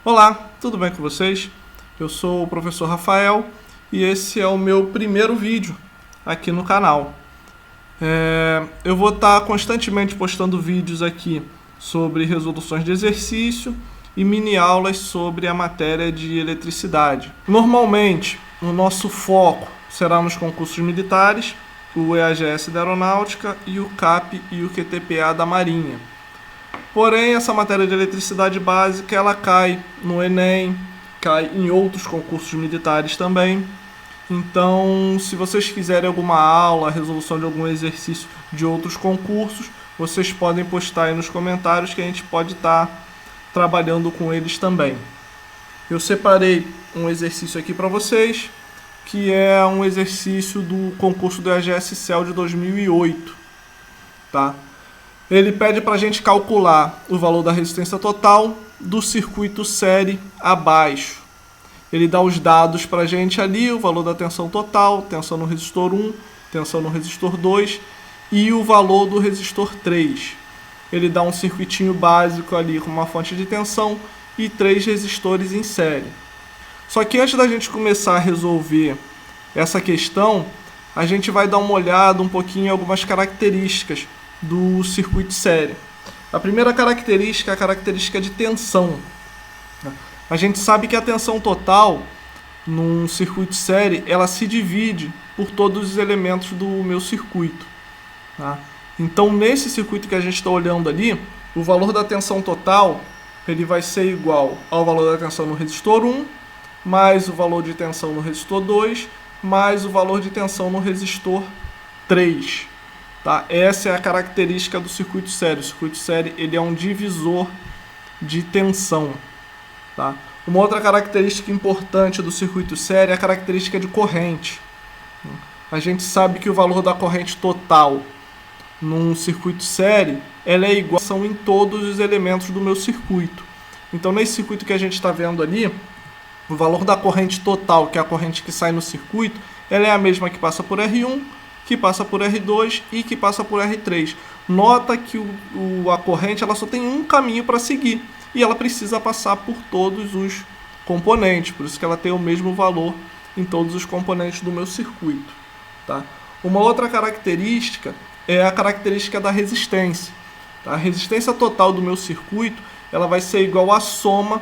Olá, tudo bem com vocês? Eu sou o professor Rafael e esse é o meu primeiro vídeo aqui no canal. Eu vou estar constantemente postando vídeos aqui sobre resoluções de exercício e mini aulas sobre a matéria de eletricidade. Normalmente, o nosso foco será nos concursos militares, o EAGS da Aeronáutica e o CAP e o QTPA da Marinha. Porém, essa matéria de eletricidade básica, ela cai no Enem, cai em outros concursos militares também. Então, se vocês quiserem alguma aula, resolução de algum exercício de outros concursos, vocês podem postar aí nos comentários que a gente pode estar trabalhando com eles também. Eu separei um exercício aqui para vocês, que é um exercício do concurso do EAGS-CEL de 2008, tá? Ele pede para a gente calcular o valor da resistência total do circuito série abaixo. Ele dá os dados para a gente ali, o valor da tensão total, tensão no resistor 1, tensão no resistor 2 e o valor do resistor 3. Ele dá um circuitinho básico ali com uma fonte de tensão e 3 resistores em série. Só que antes da gente começar a resolver essa questão, a gente vai dar uma olhada um pouquinho em algumas características do circuito série. A primeira característica é a característica de tensão. A gente sabe que a tensão total num circuito série, ela se divide por todos os elementos do meu circuito, tá? Então, nesse circuito que a gente está olhando ali, o valor da tensão total ele vai ser igual ao valor da tensão no resistor 1, mais o valor de tensão no resistor 2, mais o valor de tensão no resistor 3. Tá? Essa é a característica do circuito série. O circuito série ele é um divisor de tensão. Tá? Uma outra característica importante do circuito série é a característica de corrente. A gente sabe que o valor da corrente total num circuito série ela é igual em todos os elementos do meu circuito. Então, nesse circuito que a gente está vendo ali, o valor da corrente total, que é a corrente que sai no circuito, ela é a mesma que passa por R1, que passa por R2 e que passa por R3. Nota que a corrente ela só tem um caminho para seguir e ela precisa passar por todos os componentes, por isso que ela tem o mesmo valor em todos os componentes do meu circuito. Tá? Uma outra característica é a característica da resistência. Tá? A resistência total do meu circuito ela vai ser igual à soma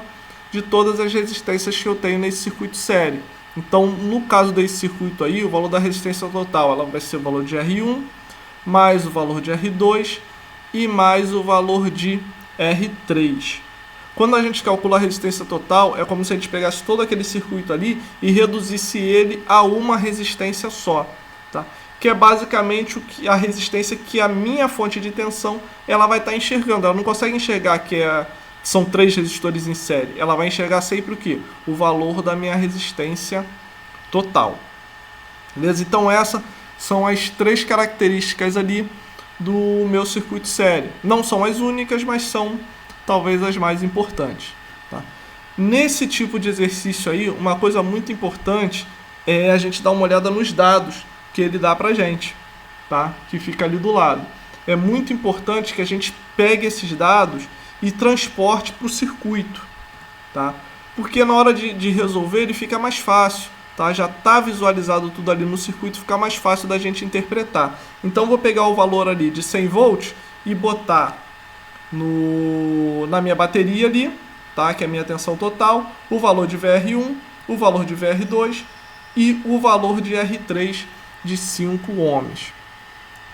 de todas as resistências que eu tenho nesse circuito série. Então, no caso desse circuito aí, o valor da resistência total ela vai ser o valor de R1, mais o valor de R2 e mais o valor de R3. Quando a gente calcula a resistência total, é como se a gente pegasse todo aquele circuito ali e reduzisse ele a uma resistência só, tá? Que é basicamente a resistência que a minha fonte de tensão ela vai estar enxergando. Ela não consegue enxergar que são 3 resistores em série. Ela vai enxergar sempre o quê? O valor da minha resistência total. Beleza? Então essas são as 3 características ali do meu circuito série. Não são as únicas, mas são talvez as mais importantes. Tá? Nesse tipo de exercício aí, uma coisa muito importante é a gente dar uma olhada nos dados que ele dá pra gente, tá? Que fica ali do lado. É muito importante que a gente pegue esses dados e transporte para o circuito, tá? Porque na hora de resolver ele fica mais fácil, tá? Já está visualizado tudo ali no circuito, fica mais fácil da gente interpretar. Então vou pegar o valor ali de 100 volts e botar na minha bateria ali, tá? Que é a minha tensão total, o valor de VR1, o valor de VR2 e o valor de R3 de 5 ohms.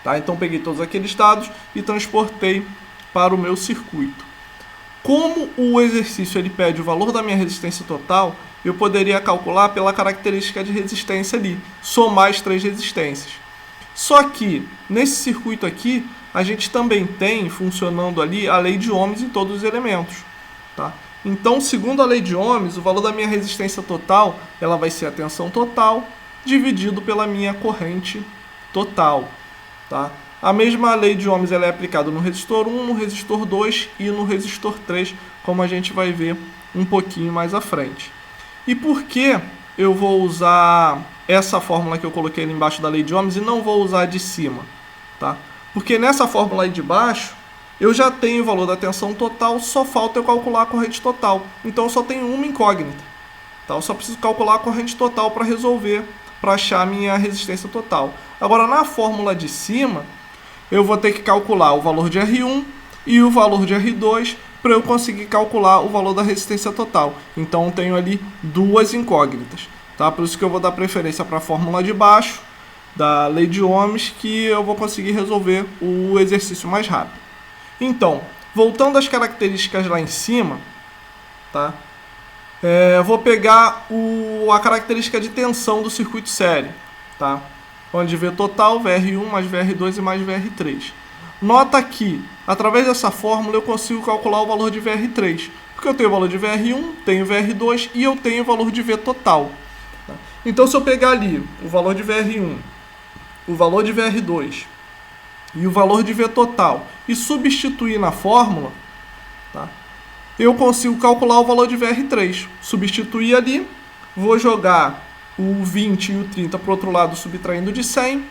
Tá? Então peguei todos aqueles dados e transportei para o meu circuito. Como o exercício ele pede o valor da minha resistência total, eu poderia calcular pela característica de resistência ali, somar as 3 resistências. Só que nesse circuito aqui, a gente também tem funcionando ali a lei de Ohms em todos os elementos. Tá? Então, segundo a lei de Ohms, o valor da minha resistência total ela vai ser a tensão total dividido pela minha corrente total. Tá? A mesma lei de Ohms ela é aplicada no resistor 1, no resistor 2 e no resistor 3, como a gente vai ver um pouquinho mais à frente. E por que eu vou usar essa fórmula que eu coloquei ali embaixo da lei de Ohms e não vou usar a de cima? Tá? Porque nessa fórmula aí de baixo, eu já tenho o valor da tensão total, só falta eu calcular a corrente total. Então eu só tenho uma incógnita. Tá? Eu só preciso calcular a corrente total para resolver, para achar a minha resistência total. Agora, na fórmula de cima, eu vou ter que calcular o valor de R1 e o valor de R2 para eu conseguir calcular o valor da resistência total. Então eu tenho ali duas incógnitas. Tá? Por isso que eu vou dar preferência para a fórmula de baixo, da lei de Ohms, que eu vou conseguir resolver o exercício mais rápido. Então, voltando às características lá em cima, tá? Eu vou pegar a característica de tensão do circuito série, tá? Onde V total, VR1 mais VR2 e mais VR3. Nota que, através dessa fórmula, eu consigo calcular o valor de VR3, porque eu tenho o valor de VR1, tenho VR2 e eu tenho o valor de V total. Tá? Então, se eu pegar ali o valor de VR1, o valor de VR2 e o valor de V total e substituir na fórmula, tá? Eu consigo calcular o valor de VR3. Substituir ali, vou jogar o 20 e o 30 para o outro lado, subtraindo de 100,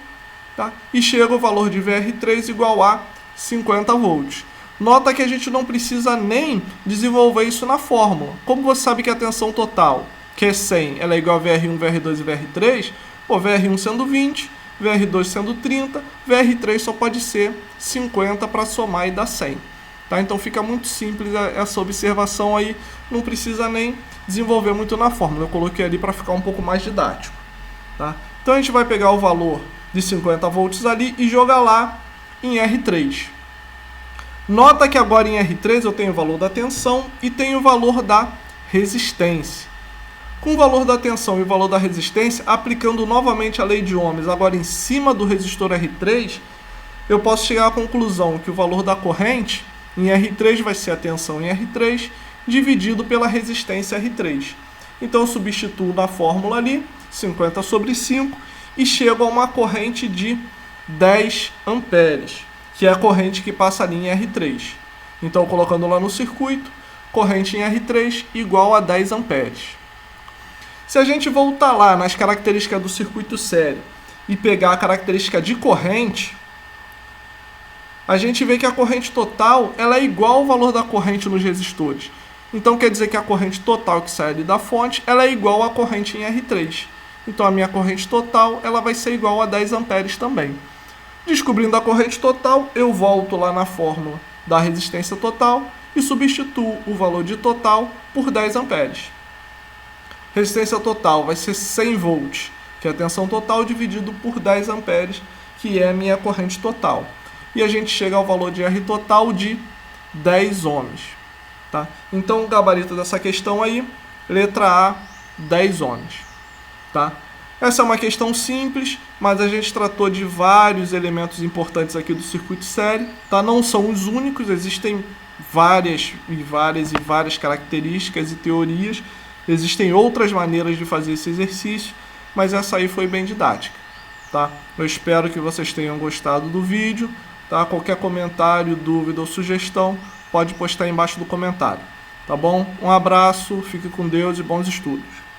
tá? E chega o valor de VR3 igual a 50 volts. Nota que a gente não precisa nem desenvolver isso na fórmula. Como você sabe que a tensão total, que é 100, ela é igual a VR1, VR2 e VR3, pô, VR1 sendo 20, VR2 sendo 30, VR3 só pode ser 50 para somar e dar 100. Tá? Então fica muito simples essa observação aí, não precisa nem desenvolver muito na fórmula. Eu coloquei ali para ficar um pouco mais didático. Tá? Então a gente vai pegar o valor de 50 volts ali e jogar lá em R3. Nota que agora em R3 eu tenho o valor da tensão e tenho o valor da resistência. Com o valor da tensão e o valor da resistência, aplicando novamente a lei de Ohms agora em cima do resistor R3, eu posso chegar à conclusão que o valor da corrente em R3 vai ser a tensão em R3 dividido pela resistência R3. Então eu substituo na fórmula ali, 50 sobre 5, e chego a uma corrente de 10 amperes, que é a corrente que passa ali em R3. Então colocando lá no circuito, corrente em R3 igual a 10 amperes. Se a gente voltar lá nas características do circuito série e pegar a característica de corrente, a gente vê que a corrente total ela é igual ao valor da corrente nos resistores. Então quer dizer que a corrente total que sai ali da fonte ela é igual à corrente em R3. Então a minha corrente total ela vai ser igual a 10 amperes também. Descobrindo a corrente total, eu volto lá na fórmula da resistência total e substituo o valor de total por 10 amperes. Resistência total vai ser 100 volts, que é a tensão total dividido por 10 amperes, que é a minha corrente total. E a gente chega ao valor de R total de 10 ohms. Tá? Então o gabarito dessa questão aí, letra A, 10 ohms. Tá? Essa é uma questão simples, mas a gente tratou de vários elementos importantes aqui do circuito série. Tá? Não são os únicos, existem várias características e teorias. Existem outras maneiras de fazer esse exercício, mas essa aí foi bem didática. Tá? Eu espero que vocês tenham gostado do vídeo. Tá? Qualquer comentário, dúvida ou sugestão, pode postar aí embaixo do comentário. Tá bom? Um abraço, fique com Deus e bons estudos.